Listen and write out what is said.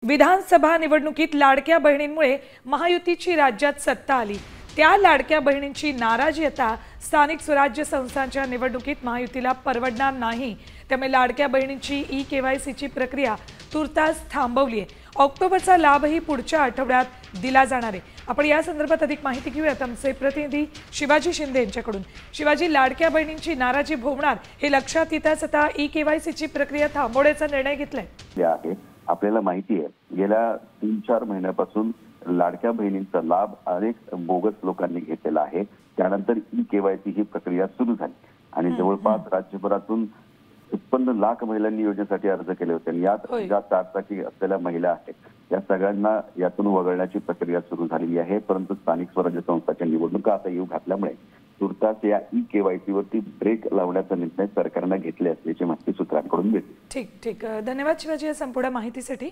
विधानसभा निवडणुकीत लाडक्या बहिणींमुळे महायुतीची राज्यात सत्ता आली। त्या लाडक्या बहिणींची नाराजी आता स्थानिक स्वराज्य संस्थांच्या निवडणुकीत महायुतीला परवडणार नाही। त्यामुळे लाडक्या बहिणींची ई-केवायसीची प्रक्रिया तुर्तास थांबवली आहे। ऑक्टोबरचा लाभही पुढच्या आठवड्यात दिला जाणार आहे। आपण या संदर्भात अधिक माहिती घेऊयात आमचे प्रतिनिधी शिवाजी शिंदे यांच्याकडून। शिवाजी, लाडक्या बहिणींची नाराजी भोवणार हे लक्षात येताच आता ई-केवायसीची प्रक्रिया थांबवण्याचा निर्णय घेतलाय। आपल्याला माहिती आहे गेल्या 3-4 महिन्यापासून लाडक्या बहिणींचा लाभ अनेक बोगस लोकांनी घेतलेला आहे। त्यानंतर ई-केवायसी ही प्रक्रिया सुरू झाली आणि जवळपास राज्यभरातून 56 लाख महिलांनी योजनेसाठी अर्ज केले होते। यात ज्या 4 चाकी असलेल्या महिला आहेत त्या सगळ्यांना यातून वगळण्याची प्रक्रिया सुरू झालेली आहे। परंतु स्थानिक स्वराज्य संस्थांच्या निवडणुका आता येऊ घातल्यामुळे तुर्तास या ई-केवायसी वरती ब्रेक लावण्याचा निर्णय सरकारने घेतले असल्याची माहिती सूत्रांकडून मिळते। ठीक धन्यवाद शिवाजी या संपूर्ण माहितीसाठी।